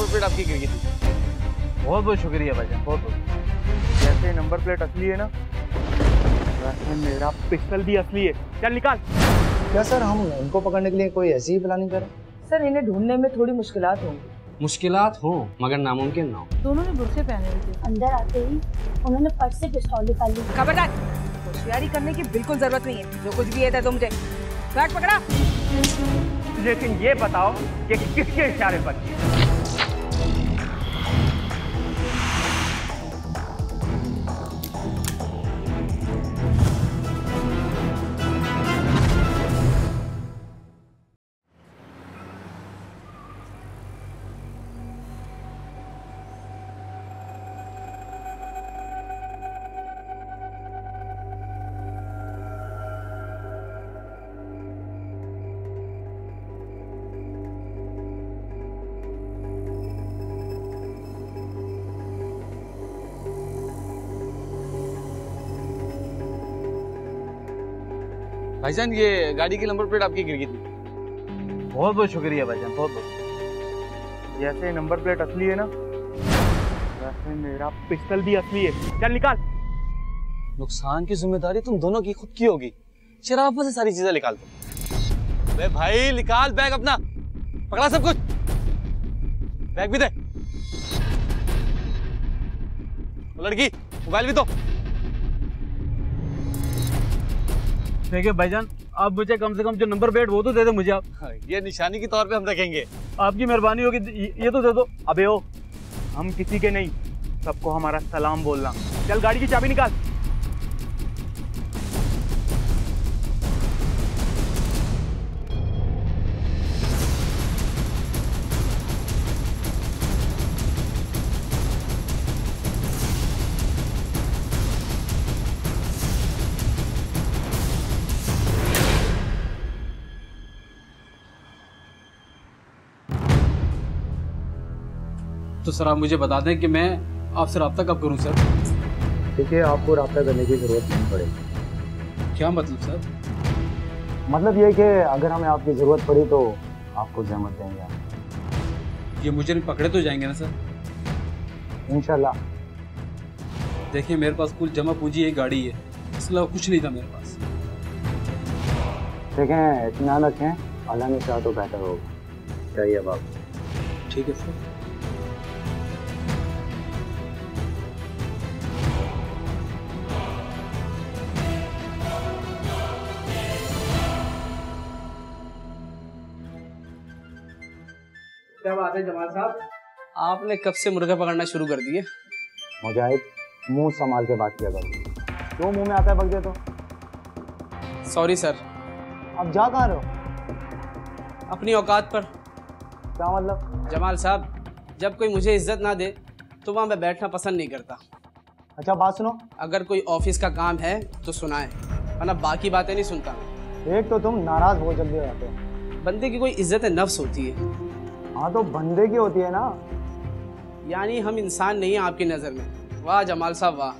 Number plate आपकी गिर गई थी। बहुत बहुत शुक्रिया भाईजान, बहुत बहुत। जैसे नंबर प्लेट असली है ना, वैसे मेरा पिस्टल भी असली है। चल निकाल। क्या सर हम इनको पकड़ने के लिए कोई ऐसी ही प्लानिंग करें? सर इन्हें ढूंढने में थोड़ी मुश्किलात होंगी। मुश्किलात हो मगर नामुमकिन ना हो। दोनों ने बुर्के पहने हुए थे। अंदर आते ही उन्होंने पर्स से पिस्तौल निकाल ली। खबरदार, होशियारी करने की बिल्कुल जरूरत नहीं है। जो कुछ भी है दे दो मुझे। बैग पकड़ा। लेकिन ये बताओ कि किसके इशारे पर? भाईजान ये गाड़ी की नंबर प्लेट आपकी गिर गई थी। बहुत बहुत शुक्रिया भाईजान, बहुत बहुत। जैसे नंबर प्लेट असली है ना, वैसे मेरा पिस्टल भी असली है। चल निकाल। नुकसान की जिम्मेदारी तुम दोनों की खुद की होगी। शराब से सारी चीजें निकाल दो। अबे भाई निकाल बैग अपना, पकड़ा सब कुछ। बैग भी दे। लड़की मोबाइल भी दो। देखिए भाईजान, आप मुझे कम से कम जो नंबर प्लेट वो तो दे दो मुझे आप। ये निशानी के तौर पे हम रखेंगे। आपकी मेहरबानी होगी, ये तो दे दो। अबे ओ, हम किसी के नहीं, सबको हमारा सलाम बोलना। चल गाड़ी की चाबी निकाल। तो सर आप मुझे बता दें कि मैं आपसे रब्ता कब करूं सर? देखिए आपको रब्ता करने की जरूरत नहीं पड़ेगी। क्या मतलब सर? मतलब ये कि अगर हमें आपकी जरूरत पड़ी तो आपको जहमत देंगे। ये मुझे पकड़े तो जाएंगे ना सर? इंशाल्लाह। देखिए मेरे पास कुल जमा पूंजी एक गाड़ी है, इसके अलावा कुछ नहीं था मेरे पास। देखें इत्मीनान रखें, अल्लाह ने चाहा तो बेहतर होगा। चाहिए अब आप। ठीक है सर। क्या बात है जमाल साहब, आपने कब से मुर्गा पकड़ना शुरू कर दिए? मुजाहिद मुंह संभाल के बात किया करो। क्यों मुंह में आता है बगदे तो? Sorry sir. अब जा कहाँ रहे हो? अपनी औकात पर। क्या मतलब? जमाल साहब, जब कोई मुझे इज्जत ना दे तो वहाँ मैं बैठना पसंद नहीं करता। अच्छा बात सुनो, अगर कोई ऑफिस का काम है तो सुनाए, वरना बाकी बातें नहीं सुनता। एक तो तुम नाराज बहुत जल्दी हो जाते हो। बंदे की कोई इज्जत नफ्स होती है। हाँ तो बंदे की होती है ना। यानी हम इंसान नहीं हैं आपकी नजर में। वाह जमाल साहब वाह।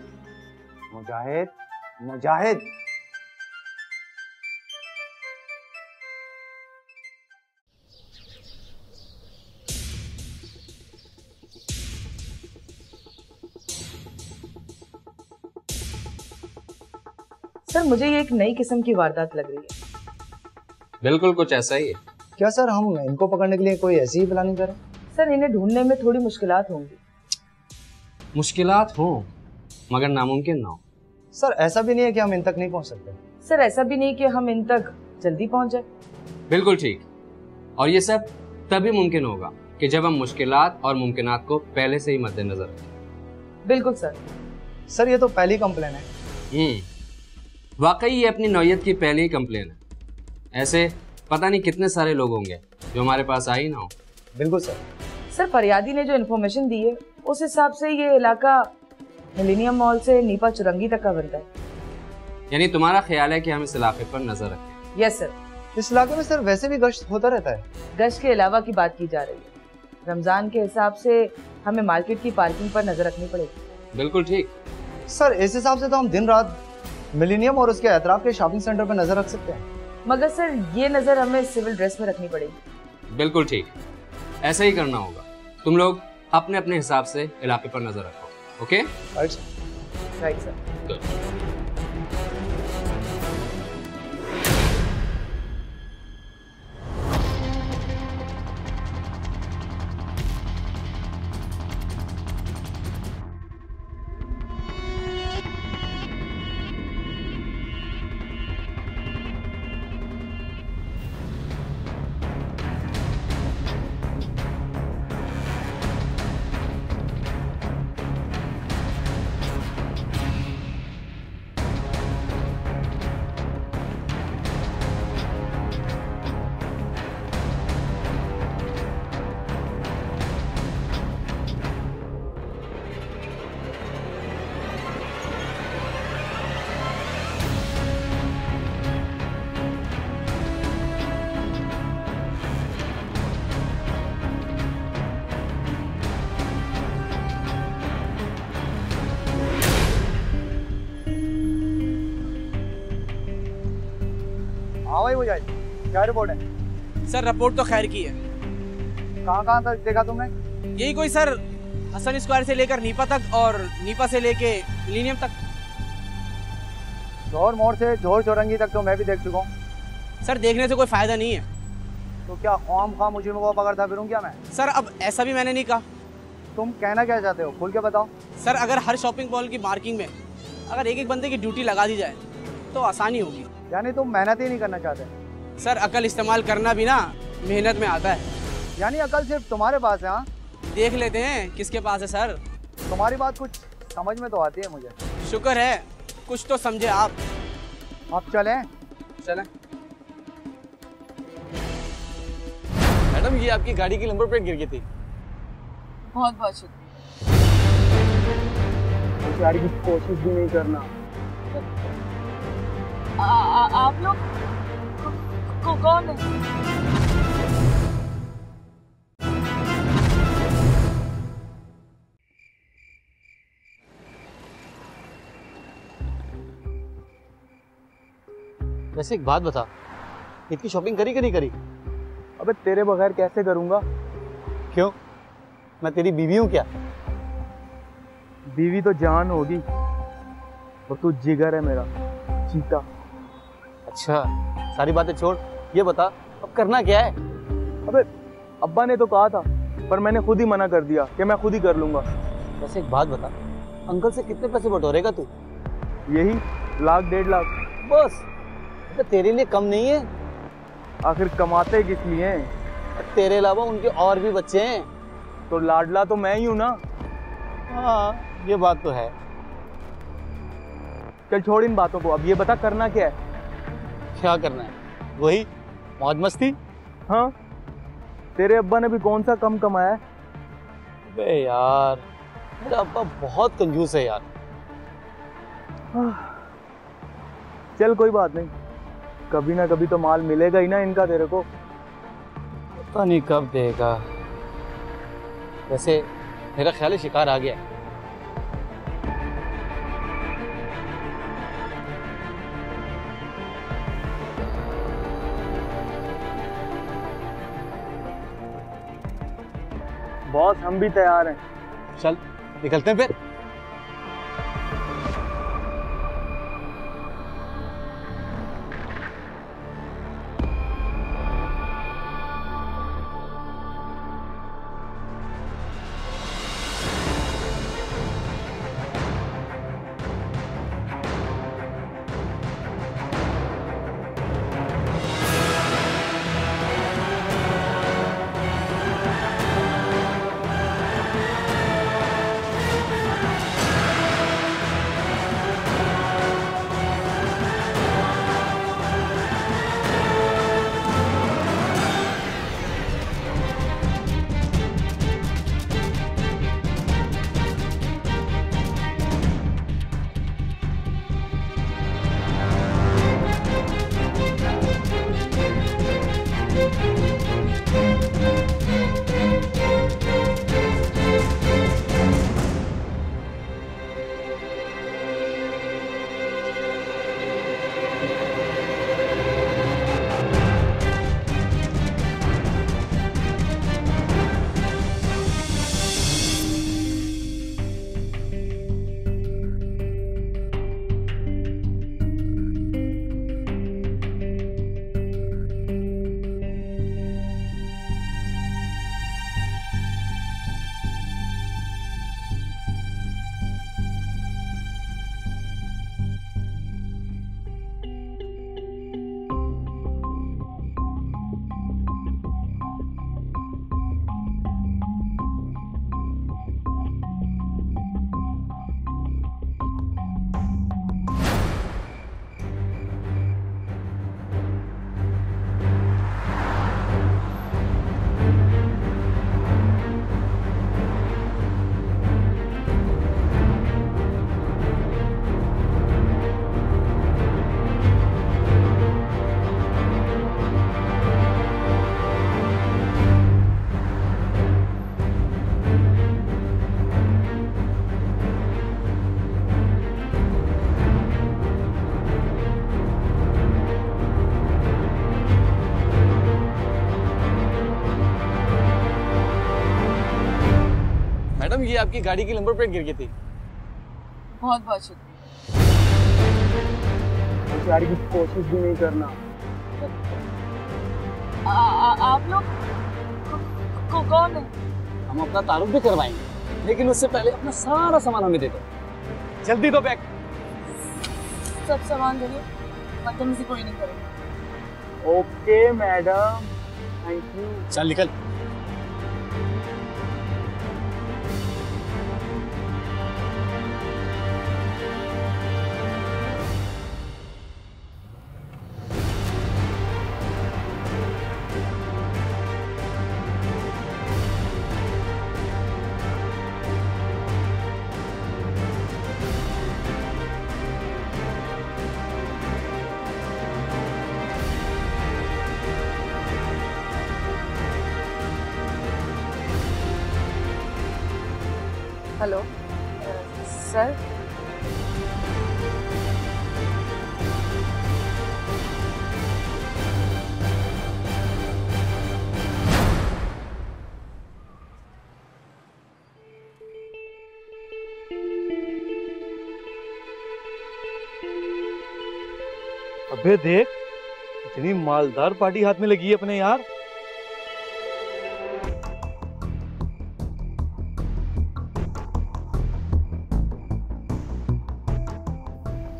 मुजाहिद, मुजाहिद। सर मुझे ये एक नई किस्म की वारदात लग रही है। बिल्कुल कुछ ऐसा ही है। क्या सर हम इनको पकड़ने के लिए कोई ऐसी ही प्लानिंग करें? सर इन्हें ढूंढने में थोड़ी मुश्किलात होंगी। मुश्किलात हो मगर नामुमकिन ना हो। सर ऐसा भी नहीं है कि हम इन तक नहीं पहुंच सकते। सर ऐसा भी नहीं कि हम इन तक जल्दी पहुंच जाए। बिल्कुल ठीक। और ये सब तभी मुमकिन होगा कि जब हम मुश्किलात और मुमकिनात को पहले से ही मद्देनजर रखें। बिल्कुल सर। सर ये तो पहली कंप्लेन है। वाकई ये अपनी नौयत की पहली कंप्लेन है। ऐसे पता नहीं कितने सारे लोग होंगे जो हमारे पास आ ही ना हो। बिल्कुल सर। सर फरियादी ने जो इन्फॉर्मेशन दी है उस हिसाब से ये इलाका मिलेनियम मॉल से नीपा चुरंगी तक का बनता है। यानी तुम्हारा ख्याल है कि हम इस इलाके पर नजर रखें? Yes sir. इस इलाके में सर वैसे भी गश्त होता रहता है। गश्त के अलावा की बात की जा रही है। रमजान के हिसाब से हमें मार्केट की पार्किंग पर नजर रखनी पड़ेगी। बिल्कुल ठीक। सर इस हिसाब से तो हम दिन रात मिलेनियम और उसके अतराफ के शॉपिंग सेंटर पर नजर रख सकते हैं। मगर सर ये नजर हमें सिविल ड्रेस में रखनी पड़ेगी। बिल्कुल ठीक, ऐसा ही करना होगा। तुम लोग अपने अपने हिसाब से इलाके पर नजर रखो। ओके? Right sir. हाँ भाई मुझे क्या रिपोर्ट है? सर रिपोर्ट तो खैर की है। कहाँ तक देखा तुमने? यही कोई सर हसन स्क्वायर से लेकर नीपा तक और नीपा से लेके मिलीनियम तक। जौहर मोड़ से जौहर चौरंगी तक तो मैं भी देख चुका हूँ। सर देखने से कोई फायदा नहीं है। तो क्या ख्वाम मुझे को पकड़ता फिरूँ क्या मैं? सर अब ऐसा भी मैंने नहीं कहा। तुम कहना क्या चाहते हो, खुल के बताओ। सर अगर हर शॉपिंग मॉल की मार्किंग में अगर एक एक बंदे की ड्यूटी लगा दी जाए तो आसानी होगी। यानी तुम मेहनत ही नहीं करना चाहते? सर अकल इस्तेमाल करना भी ना मेहनत में आता है। यानी अकल सिर्फ तुम्हारे पास है? हाँ, देख लेते हैं किसके पास है सर। तुम्हारी बात कुछ समझ में तो आती है मुझे। शुक्र है कुछ तो समझे आप। अब चलें? चलें। मैडम ये आपकी गाड़ी की नंबर प्लेट गिर गई थी। बहुत बहुत शुक्रिया। गाड़ी की कोशिश भी नहीं करना। आप लोग कौन है? वैसे एक बात बता, इतनी शॉपिंग करी कि नहीं करी? अबे तेरे बगैर कैसे करूंगा? क्यों, मैं तेरी बीवी हूँ क्या? बीवी तो जान होगी और तू जिगर है मेरा, चीता। अच्छा सारी बातें छोड़, ये बता अब करना क्या है? अबे अब्बा ने तो कहा था पर मैंने खुद ही मना कर दिया कि मैं खुद ही कर लूंगा। वैसे एक बात बता, अंकल से कितने पैसे बटोरेगा तू? यही 1 लाख 1.5 लाख। बस? तो तेरे लिए कम नहीं है? आखिर कमाते किस लिए? तेरे अलावा उनके और भी बच्चे हैं। तो लाडला तो मैं ही हूं ना। हाँ ये बात तो है। चल छोड़ इन बातों को, अब ये बता करना क्या है? क्या करना है? वही मौज मस्ती। हाँ, तेरे अब्बा ने भी कौन सा कम कमाया है? अबे यार मेरा अब्बा बहुत कंजूस है यार। चल कोई बात नहीं, कभी ना कभी तो माल मिलेगा ही ना इनका तेरे को। पता नहीं कब देगा। वैसे मेरा ख्याल है शिकार आ गया है। बॉस हम भी तैयार हैं। चल निकलते हैं फिर। मैडम ये आपकी गाड़ी की नंबर प्लेट गिर गई थी। बहुत बहुत शुक्रिया। यार की कोशिश भी नहीं करना। आप लोग कौन है? हम अपना तारुफ भी करवाएंगे, लेकिन उससे पहले अपना सारा सामान हमें दे दो। जल्दी दो बैग। सब सामान दे दो, बदतमीजी कोई नहीं करेगा। Okay madam, thank you. चल निकल। हेलो सर, अबे देख, इतनी मालदार पार्टी हाथ में लगी है अपने यार।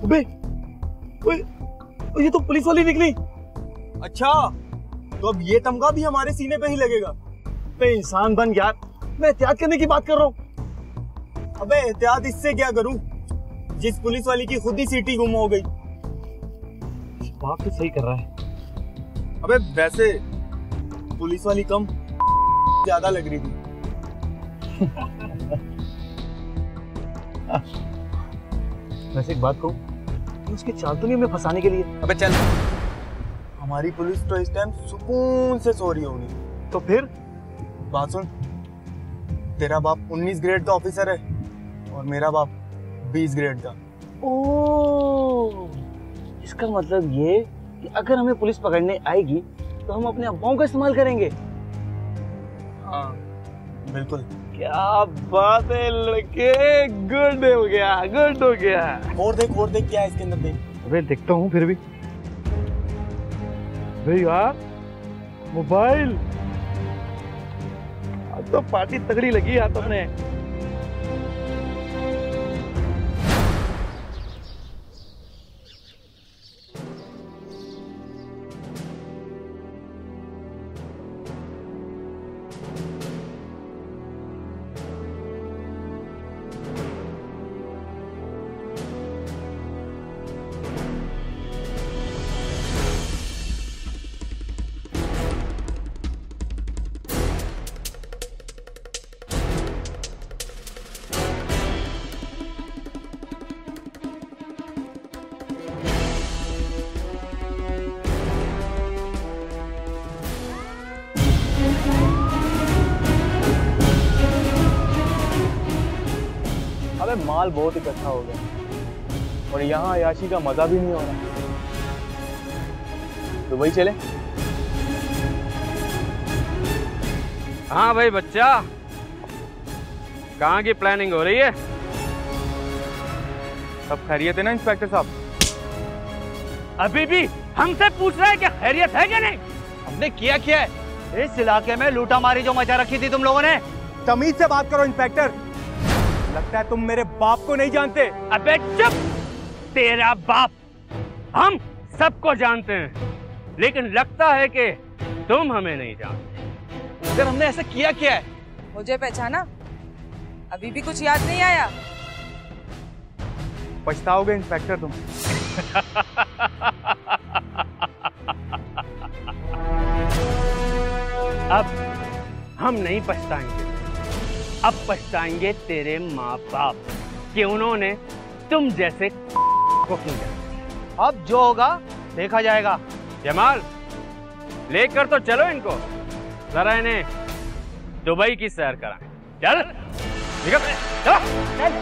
अबे, ओए, ये तो पुलिस वाली निकली। अच्छा, तो अब ये तमगा भी हमारे सीने पे ही लगेगा। बे इंसान बन यार, मैं एहतियात करने की बात कर रहा हूँ। अबे एहतियात इससे क्या करूं, जिस पुलिस वाली की खुद ही सीटी गुम हो गई। बात तो सही कर रहा है। अबे वैसे पुलिस वाली कम ज्यादा लग रही थी। वैसे एक बात कहूँ, उसकी चाल तो नहीं हमें फंसाने के लिए? अबे चल, हमारी पुलिस तो इस टाइम सुकून से सो रही होगी। तो फिर बात सुन, तेरा बाप 19 ग्रेड का ऑफिसर है और मेरा बाप 20 ग्रेड का। ओह, इसका मतलब ये कि अगर हमें पुलिस पकड़ने आएगी तो हम अपने अब्बाओं का इस्तेमाल करेंगे। हाँ बिल्कुल। क्या बात है लड़के, गुड हो गया, गुड हो गया। और देख क्या है इसके अंदर, देख। अबे देखता हूँ फिर भी। अबे यार, मोबाइल। आज तो पार्टी तगड़ी लगी यार तुमने। अबे माल बहुत इकट्ठा हो गया और यहाँ अयाशी का मजा भी नहीं हो रहा। दुबई चले? हाँ भाई बच्चा, कहाँ की प्लानिंग हो रही है? सब खैरियत है ना इंस्पेक्टर साहब? अभी भी हमसे पूछ रहा है कि खैरियत है क्या नहीं? हमने किया क्या है? इस इलाके में लूटा मारी जो मचा रखी थी तुम लोगों ने। तमीज से बात करो इंस्पेक्टर, लगता है तुम मेरे बाप को नहीं जानते। अबे चुप, तेरा बाप हम सबको जानते हैं, लेकिन लगता है कि तुम हमें नहीं जानते। अगर हमने ऐसा किया क्या है? मुझे पहचाना? अभी भी कुछ याद नहीं आया? पछताओगे इंस्पेक्टर तुम। अब हम नहीं पछताएंगे, अब पछताएंगे तेरे माँ बाप कि उन्होंने तुम जैसे को किया। अब जो होगा देखा जाएगा। जमाल, लेकर तो चलो इनको, जरा इन्हें दुबई की सैर कराएं। चल निकल, चलो चल।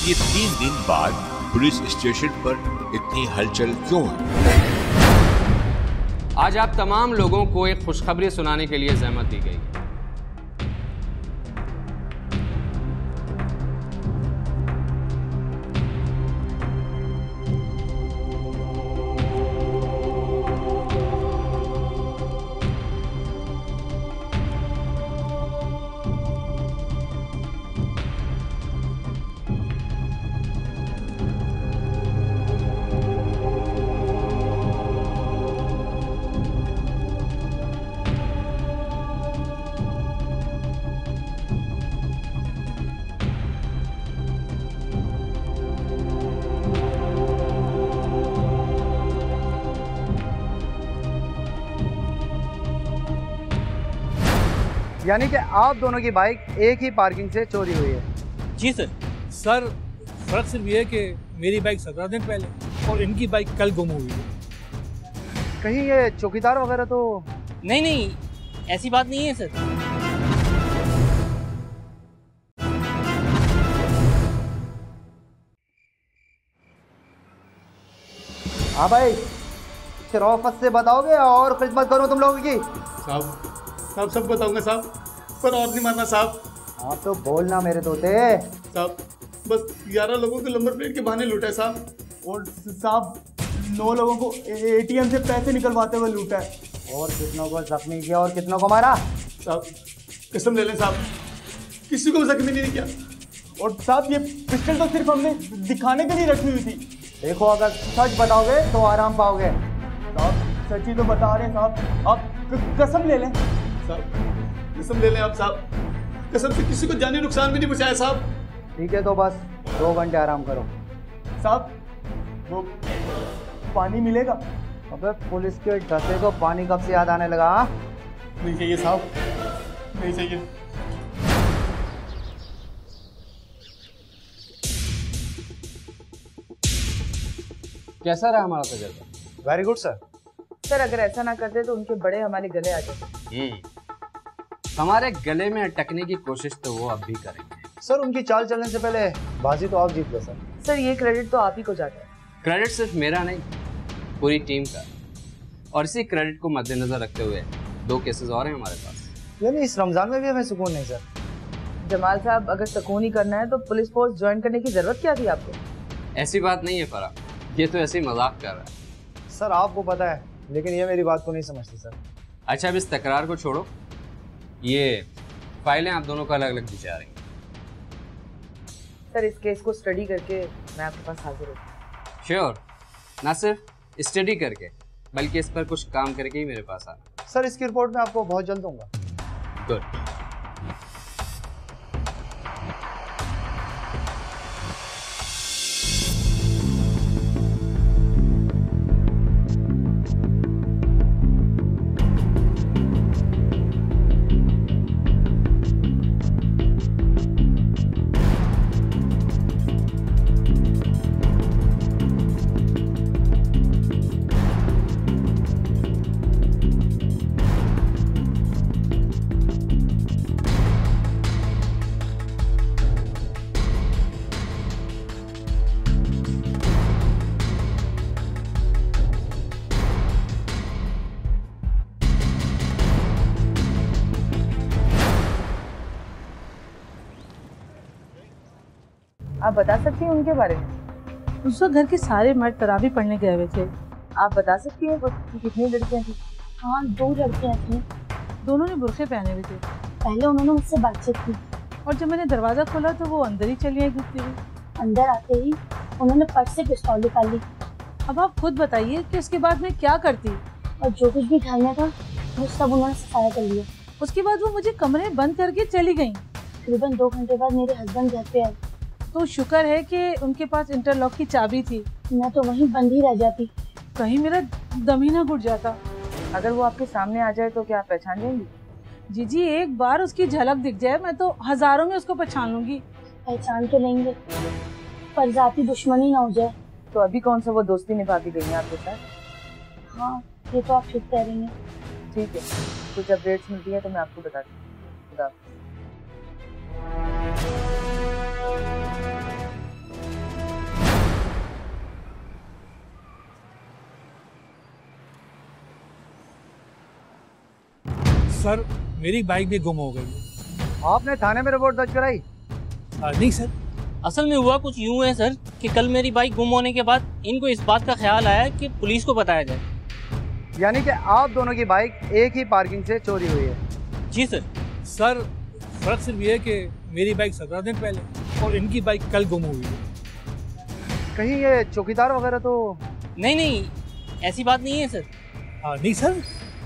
ये 3 दिन बाद पुलिस स्टेशन पर इतनी हलचल क्यों है? आज आप तमाम लोगों को एक खुशखबरी सुनाने के लिए ज़हमत दी गई। यानी कि आप दोनों की बाइक एक ही पार्किंग से चोरी हुई है? जी सर। सर फर्क सिर्फ ये है कि मेरी बाइक 17 दिन पहले और इनकी बाइक कल गुम हुई है। कहीं ये चौकीदार वगैरह तो नहीं नहीं, ऐसी बात नहीं है सर। हाँ भाई, शराफत से बताओगे और खिदमत करूँ तुम लोगों की? साहब सब बताऊंगा साहब, पर और नहीं मानना साहब। हाँ तो बोलना मेरे तोते। साहब बस 11 लोगों को नंबर प्लेट के बहाने लूटा है साहब, और साहब 9 लोगों को एटीएम से पैसे निकलवाते हुए लूटा है। और कितनों को जख्मी किया और कितनों को मारा? साहब कसम ले लें साहब, किसी को जख्मी नहीं किया। और साहब ये पिस्टल तो सिर्फ हमने दिखाने के लिए रखी हुई थी। देखो अगर सच बताओगे तो आराम पाओगे। साहब सच ही तो बता रहे हैं साहब, आप कसम ले लें साहब, कसम ले लें आप साहब, कसम से किसी को जानी नुकसान भी नहीं पहुंचाया साहब। ठीक है तो बस 2 घंटे आराम करो। साहब वो पानी मिलेगा? अबे पुलिस के डसे को पानी कब से याद आने लगा? नहीं चाहिए साहब, नहीं चाहिए। कैसा रहा हमारा तजुर्बा? Very good sir. सर अगर ऐसा ना करते तो उनके बड़े हमारे गले आ जाते। हमारे गले में अटकने की कोशिश तो वो अब भी करेंगे। सर उनकी चाल चलने से पहले बाजी तो आप जीत गए सर। सर ये क्रेडिट तो आप ही को जाता है। क्रेडिट सिर्फ मेरा नहीं, पूरी टीम का। और इसी क्रेडिट को मद्देनजर रखते हुए 2 केसेस और हैं हमारे पास। यानी इस रमजान में भी हमें सुकून नहीं सर? जमाल साहब अगर सुकून ही करना है तो पुलिस फोर्स ज्वाइन करने की जरूरत क्या थी आपको? ऐसी बात नहीं है फरा, ये तो ऐसे ही मजाक कर रहा है। सर आपको पता है, लेकिन ये मेरी बात को नहीं समझते सर। अच्छा अब इस तकरार को छोड़ो, ये फाइलें आप दोनों को अलग अलग भिजा रही हैं। सर इस केस को स्टडी करके मैं आपके पास हाजिर हूँ। श्योर, ना सिर्फ स्टडी करके बल्कि इस पर कुछ काम करके ही मेरे पास आना। सर इसकी रिपोर्ट मैं आपको बहुत जल्द दूंगा। गुड। आप बता सकती हैं उनके बारे में? उस वक्त घर के सारे मर्द तरावी पढ़ने गए हुए थे। आप बता सकती हैं कितनी लड़कियां थी? हाँ 2 लड़कियां थी। दोनों ने बुरखे पहने हुए थे। पहले उन्होंने मुझसे बातचीत की और जब मैंने दरवाजा खोला तो वो अंदर ही चली आई घुसती हुई। अंदर आते ही उन्होंने पर्स से पिस्तौल निकाल ली। अब आप खुद बताइए कि उसके बाद मैं क्या करती? और जो कुछ भी ढालना था वो सब उन्होंने सफाया कर लिया। उसके बाद वो मुझे कमरे बंद करके चली गई। तकरीबन 2 घंटे बाद मेरे हस्बैंड घर पे आए। तो शुक्र है कि उनके पास इंटरलॉक की चाबी थी, मैं तो वहीं बंद ही रह जाती। कहीं मेरा दम ही ना घुट जाता। अगर वो आपके सामने आ जाए तो क्या आप पहचान लेंगी? जी एक बार उसकी झलक दिख जाए मैं तो हजारों में उसको पहचान लूंगी। पहचान तो लेंगे पर जाती दुश्मनी ना हो जाए। तो अभी कौन सा वो दोस्ती निभा के गई है आपके साथ? हाँ ये तो आप ठीक कह रही हैं। ठीक है, कुछ अपडेट्स मिलती है तो मैं आपको बताती हूँ। खुदा हाफ़िज़। सर मेरी बाइक भी गुम हो गई। आपने थाने में रिपोर्ट दर्ज कराई? नहीं सर। असल में हुआ कुछ यूं है सर कि कल मेरी बाइक गुम होने के बाद इनको इस बात का ख्याल आया कि पुलिस को बताया जाए। यानी कि आप दोनों की बाइक एक ही पार्किंग से चोरी हुई है? जी सर। सर फर्क सिर्फ ये है कि मेरी बाइक 17 दिन पहले और इनकी बाइक कल गुम हुई है। कहीं ये चौकीदार वगैरह तो नहीं, ऐसी बात नहीं है सर। नहीं सर,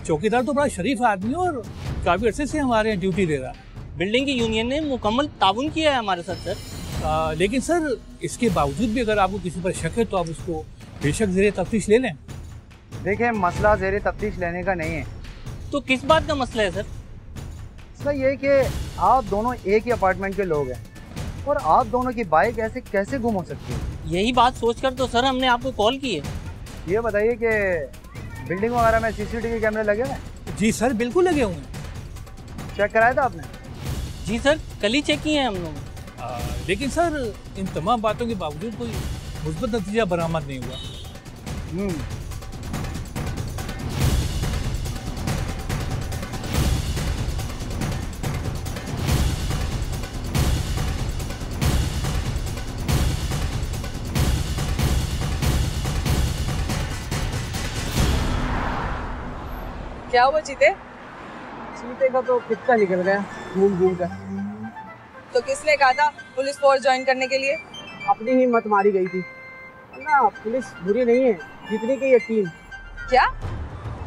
चौकीदार तो बड़ा शरीफ आदमी है और काफी अर्से से हमारे यहाँ ड्यूटी दे रहा है। बिल्डिंग की यूनियन ने मुकम्मल ताउन किया है हमारे साथ सर। लेकिन सर इसके बावजूद भी अगर आपको किसी पर शक है तो आप उसको बेशक ज़ेरे तफ्तीश ले लें। देखिए, मसला ज़ेरे तफ्तीश लेने का नहीं है। तो किस बात का मसला है सर? मसला ये है कि आप दोनों एक ही अपार्टमेंट के लोग हैं और आप दोनों की बाइक ऐसे कैसे गुम हो सकती है? यही बात सोचकर तो सर हमने आपको कॉल की है। ये बताइए कि बिल्डिंग वगैरह में सीसीटीवी कैमरे लगे हुए हैं? जी सर, बिल्कुल लगे हुए हैं। चेक कराया था आपने? जी सर, कल ही चेक किए हैं हम लोग। लेकिन सर इन तमाम बातों के बावजूद कोई मुस्बत नतीजा बरामद नहीं हुआ। क्या हुआ चीते? चीते का तो कितना निकल गया घूम घूम कर। तो किसने कहा था पुलिस फोर्स ज्वाइन करने के लिए? अपनी ही मत मारी गई थी ना। पुलिस बुरी नहीं है जितनी की ये टीम। क्या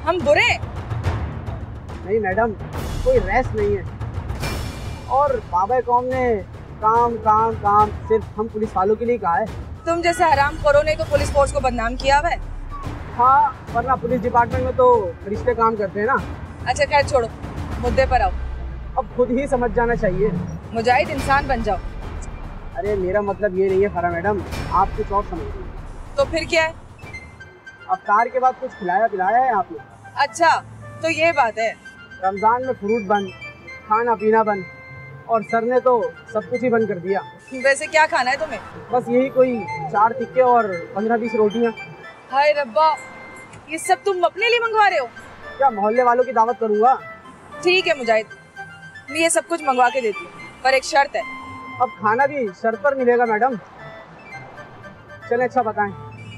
हम बुरे? नहीं मैडम, कोई रेस्ट नहीं है। और बाबा कौम ने काम काम काम सिर्फ हम पुलिस वालों के लिए कहा है। तुम जैसे हरामखोरों ने तो पुलिस फोर्स को बदनाम किया है। हाँ, वरना पुलिस डिपार्टमेंट में तो रिश्ते काम करते हैं ना। अच्छा खैर छोड़ो, मुद्दे पर आओ। अब खुद ही समझ जाना चाहिए। मुजाहिद इंसान बन जाओ। अरे मेरा मतलब ये नहीं है फरा मैडम, आप कुछ और समझिए। तो फिर क्या है? अफ्तार के बाद कुछ खिलाया पिलाया है आपने? अच्छा तो ये बात है। रमजान में फ्रूट बंद, खाना पीना बंद, और सर ने तो सब कुछ ही बंद कर दिया। वैसे क्या खाना है तुम्हें? बस यही कोई 4 टिक्के और 15-20 रोटियां। हाय रब्बा, ये सब तुम अपने लिए मंगवा रहे हो? क्या मोहल्ले वालों की दावत करूंगा? ठीक है मुजाहिद, मैं ये सब कुछ मंगवा के देती हूँ, पर एक शर्त है। अब खाना भी शर्त पर मिलेगा मैडम? चले अच्छा बताएं।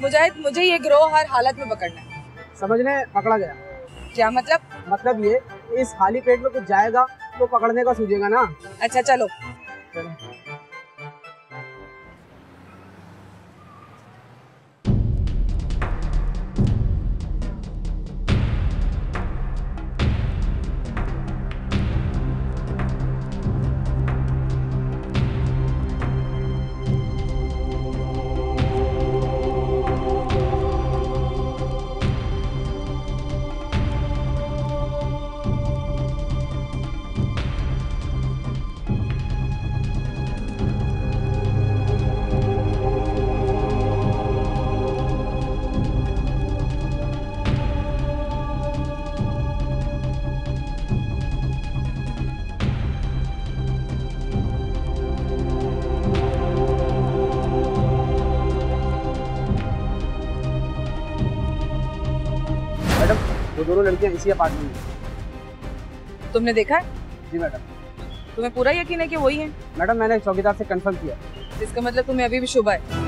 मुजाहिद, मुझे ये गिरोह हर हालत में पकड़ना है। समझने पकड़ा गया। क्या मतलब? मतलब ये, इस खाली पेट में कुछ जाएगा तो पकड़ने का सूझेगा ना। अच्छा चलो। वो दोनों लड़कियां इसी अपार्टमेंट में। तुमने देखा है? जी मैडम। तुम्हें पूरा यकीन है कि वही है? मैडम मैंने चौकीदार से कंफर्म किया। इसका मतलब तुम्हें अभी भी शुबा है?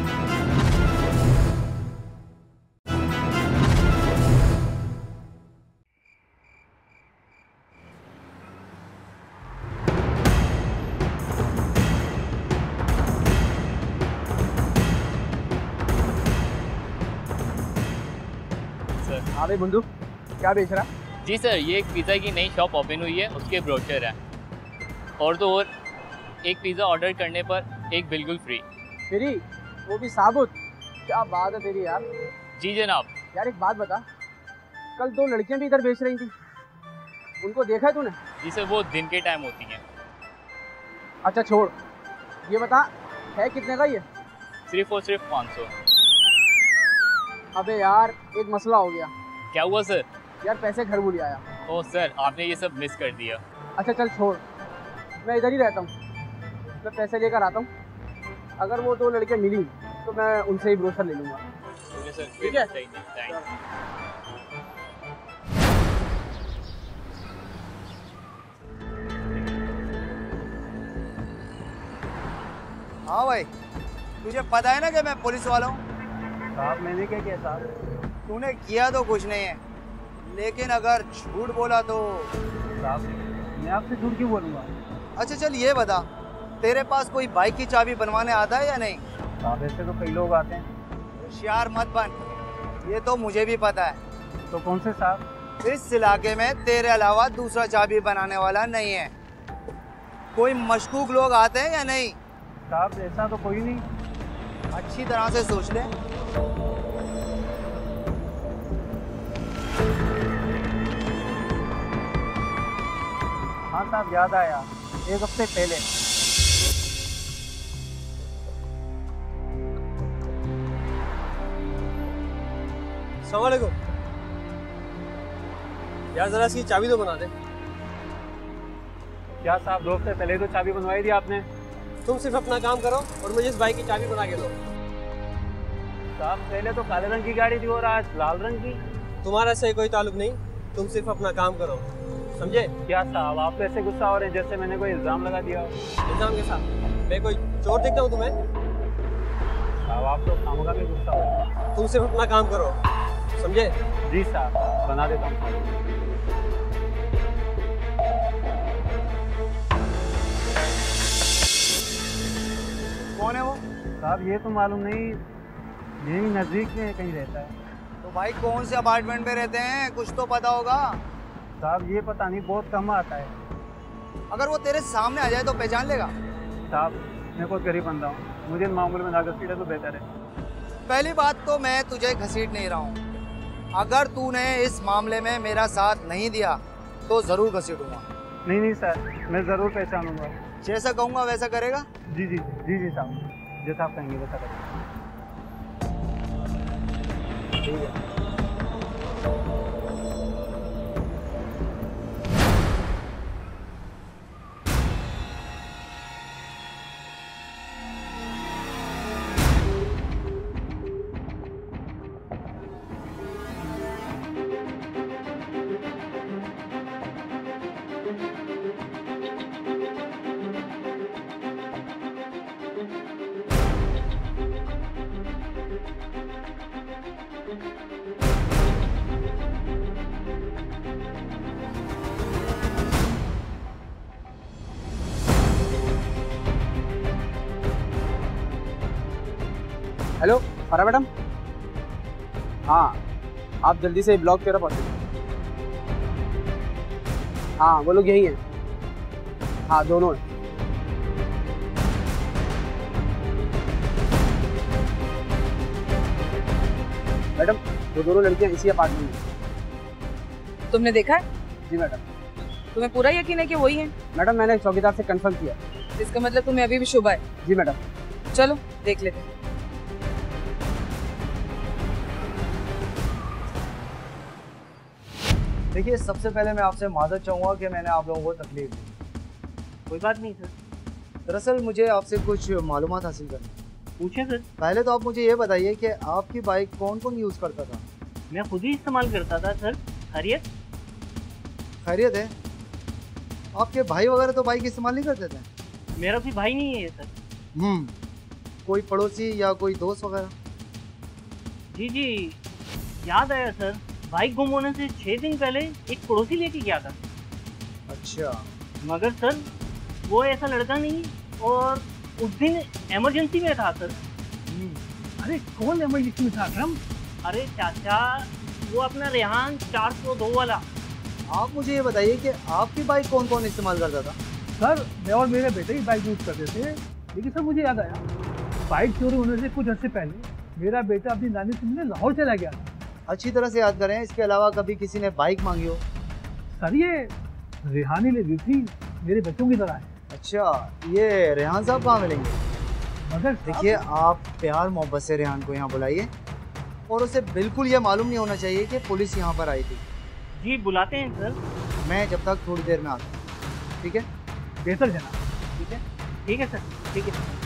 हाँ भाई बुंदू, क्या बेच रहा? जी सर, ये एक पिज़्ज़ा की नई शॉप ओपन हुई है, उसके ब्रोशर है। और तो और एक पिज़्ज़ा ऑर्डर करने पर एक बिल्कुल फ्री। फ्री? वो भी साबुत? क्या बात है तेरी यार। जी जनाब। यार एक बात बता, कल 2 लड़कियां भी इधर बेच रही थी, उनको देखा है तूने? जी सर, वो दिन के टाइम होती हैं। अच्छा छोड़, ये बता है कितने का ये? सिर्फ और सिर्फ 500। अबे यार एक मसला हो गया। क्या हुआ सर? यार पैसे घर भूल आया। ओह सर, आपने ये सब मिस कर दिया। अच्छा चल छोड़, मैं इधर ही रहता हूँ, मैं पैसे लेकर आता हूँ। अगर वो 2 लड़के मिली तो मैं उनसे ही ब्रोशर ले लूँगा। ठीक है? हाँ भाई, तुझे पता है ना कि मैं पुलिस वाला हूँ। साहब मैंने क्या किया साहब? तूने किया तो कुछ नहीं है, लेकिन अगर झूठ बोला तो। साहब मैं आपसे झूठ क्यों बोलूँगा? अच्छा चल ये बता, तेरे पास कोई बाइक की चाबी बनवाने आता है या नहीं? साहब ऐसे तो कई लोग आते हैं। होशियार मत बन, ये तो मुझे भी पता है। तो कौन से साहब? इस इलाके में तेरे अलावा दूसरा चाबी बनाने वाला नहीं है। कोई मशकूक लोग आते हैं या नहीं? साहब ऐसा तो कोई नहीं। अच्छी तरह से सोच ले। हाँ साहब याद आया, एक हफ्ते पहले। अस्सलाम वालेकुम यार, जरा इसकी चाबी तो बना दे। क्या साहब 2 हफ्ते पहले तो चाबी बनवाई थी आपने। तुम सिर्फ अपना काम करो और मुझे इस बाइक की चाबी बना के दो। साहब पहले तो काले रंग की गाड़ी थी और आज लाल रंग की। तुम्हारा से कोई ताल्लुक नहीं, तुम सिर्फ अपना काम करो, समझे? क्या साहब आप तो ऐसे गुस्सा हो रहे हैं जैसे मैंने कोई इल्जाम लगा दिया हो। इल्जाम के साथ मैं कोई चोर दिखता हूँ तुम्हें? साहब आप तो खामोखा में गुस्सा हो रहे हैं। तुम सिर्फ अपना काम करो, समझे? जी साहब बना देता हूँ। कौन है वो? साहब ये तो मालूम नहीं, यही नजदीक में कहीं रहता है। तो भाई कौन से अपार्टमेंट में रहते हैं, कुछ तो पता होगा। साहब ये पता नहीं, बहुत कम आता है। अगर वो तेरे सामने आ जाए तो पहचान लेगा? साहब मैं बहुत गरीब बंदा हूँ, मुझे इन मामले में ना घसीटे तो बेहतर है। पहली बात तो मैं तुझे घसीट नहीं रहा हूँ, अगर तूने इस मामले में मेरा साथ नहीं दिया तो जरूर घसीटूंगा। नहीं नहीं सर, मैं जरूर पहचानूंगा। जैसा कहूँगा वैसा करेगा? जी जी जी जी साहब, जैसा आप कहेंगे वैसा करेंगे। ठीक है। हेलो फारा मैडम, हाँ आप जल्दी से ब्लॉक की तरफ पहुँचे। हाँ वो लोग यही हैं, हाँ दोनों हैं। मैडम वो दोनों लड़कियां इसी अपार्टमेंट में। तुमने देखा है? जी मैडम। तुम्हें पूरा यकीन है कि वही है? मैडम मैंने चौकीदार से कंफर्म किया। इसका मतलब तुम्हें अभी भी शुबा है? जी मैडम। चलो देख लेते हैं। देखिए सबसे पहले मैं आपसे माजरत चाहूँगा कि मैंने आप लोगों को तकलीफ दी। कोई बात नहीं सर। दरअसल मुझे आपसे कुछ मालूमात हासिल करनी। पूछे सर। पहले तो आप मुझे ये बताइए कि आपकी बाइक कौन कौन यूज़ करता था? मैं खुद ही इस्तेमाल करता था सर। खैरियत? खैरियत है। आपके भाई वगैरह तो बाइक इस्तेमाल नहीं करते थे? मेरा भी भाई नहीं है ये सर। कोई पड़ोसी या कोई दोस्त वगैरह? जी जी याद आया सर, बाइक गुम होने से 6 दिन पहले एक पड़ोसी लेके गया था। अच्छा। मगर सर वो ऐसा लड़का नहीं, और उस दिन इमरजेंसी में था सर। अरे कौन इमरजेंसी में था अकरम? अरे चाचा वो अपना रेहान 402 वाला। आप मुझे ये बताइए कि आपकी बाइक कौन कौन इस्तेमाल करता था? सर मैं और मेरे बेटे ही बाइक यूज करते थे, लेकिन सर मुझे याद आया बाइक चोरी होने से कुछ अर्से पहले मेरा बेटा अपनी नानी से मिलने लाहौर चला गया था। अच्छी तरह से याद करें, इसके अलावा कभी किसी ने बाइक मांगी हो? सर ये रेहानी ले दी थी, मेरे बच्चों की तरह है। अच्छा, ये रेहान साहब कहाँ मिलेंगे? मगर देखिए आप प्यार मोहब्बत से रेहान को यहाँ बुलाइए, और उसे बिल्कुल ये मालूम नहीं होना चाहिए कि पुलिस यहाँ पर आई थी। जी बुलाते हैं सर। मैं जब तक थोड़ी देर में आता हूँ। ठीक है? बेहतर जनाब। ठीक है? ठीक है सर, ठीक है।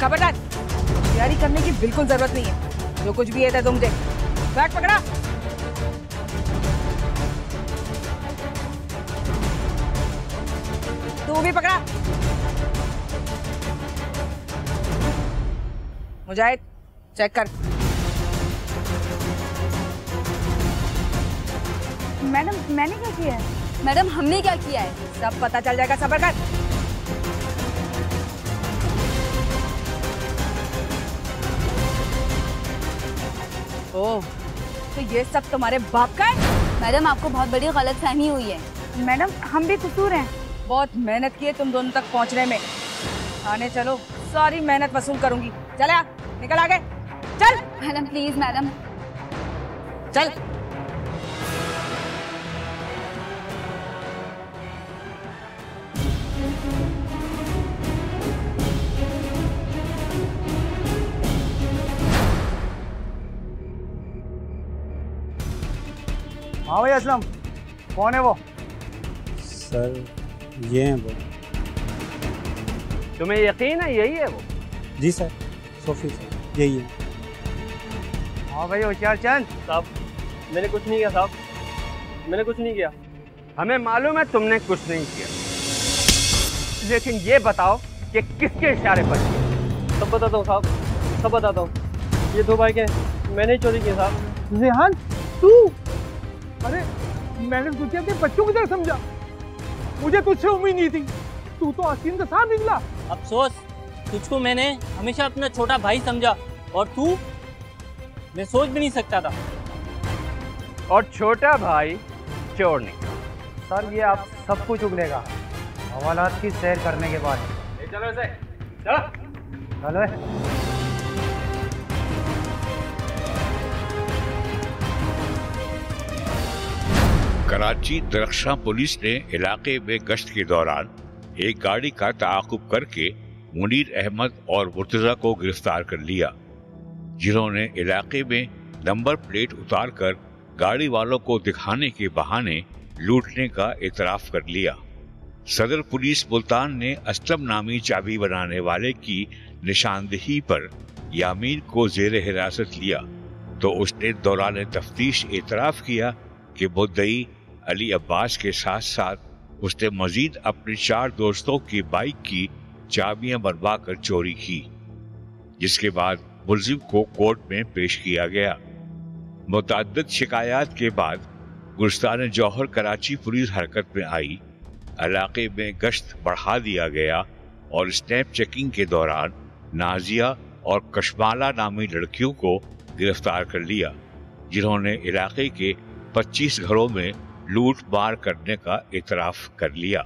खबरदार, तैयारी करने की बिल्कुल जरूरत नहीं है। जो कुछ भी है तो तुम देख। बैग पकड़ा। तू भी पकड़ा। मुजाहिद चेक कर। मैडम मैंने क्या किया है? मैडम हमने क्या किया है सब पता चल जाएगा, सब्र कर। ओह, तो ये सब तुम्हारे बाप का है? मैडम आपको बहुत बड़ी गलतफहमी हुई है। मैडम हम भी कसूर हैं। बहुत मेहनत की है तुम दोनों तक पहुंचने में। आने चलो, सारी मेहनत वसूल करूंगी। चल आ, निकल आगे चल। मैडम प्लीज मैडम चल। हाँ भाई असलम, कौन है वो? सर ये हैं वो। तुम्हें यकीन है यही है वो? जी सर, सोफी सर यही है। हाँ भाई होशियार चंद। साहब मैंने कुछ नहीं किया साहब, मैंने कुछ नहीं किया। हमें मालूम है तुमने कुछ नहीं किया, लेकिन ये बताओ कि किसके इशारे पर किया? सब बताता हूँ साहब, सब बताता हूँ। ये 2 बाइक हैं, मैंने ही चोरी किए साहब। रेहान तू? अरे मैंने तुझे अपने बच्चों की तरह समझा, मुझे तुझसे उम्मीद नहीं थी। तू तो आसीन का साथ निकला। अफसोस, तुझको मैंने हमेशा अपना छोटा भाई समझा और तू, मैं सोच भी नहीं सकता था। और छोटा भाई चोर निकला। सर ये आप सब कुछ उगलेगा हवालात की सैर करने के बाद। चलो इसे, चलो चलो। कराची दरख्शां पुलिस ने इलाके में गश्त के दौरान एक गाड़ी का ताक़ुब करके मुनीर अहमद और मुर्तज़ा को गिरफ्तार कर लिया, जिन्होंने इलाके में नंबर प्लेट उतारकर गाड़ी वालों को दिखाने के बहाने लूटने का इतराफ कर लिया। सदर पुलिस मुल्तान ने असलम नामी चाबी बनाने वाले की निशानदेही पर यामीन को जेर हिरासत लिया तो उसने दौरान तफ्तीश इतराफ किया कि मुद्दई अली अब्बास के साथ साथ उसने मजीद अपने 4 दोस्तों की बाइक की चाबियां बनवा कर चोरी की, जिसके बाद मुलजिम को कोर्ट में पेश किया गया। मुतअद्दिद शिकायत के बाद गुलिस्तान जौहर कराची पुलिस हरकत में आई, इलाके में गश्त बढ़ा दिया गया और स्नैप चेकिंग के दौरान नाजिया और कशमाला नामी लड़कियों को गिरफ्तार कर लिया, जिन्होंने इलाके के 25 घरों में लूट मार करने का इतराफ कर लिया।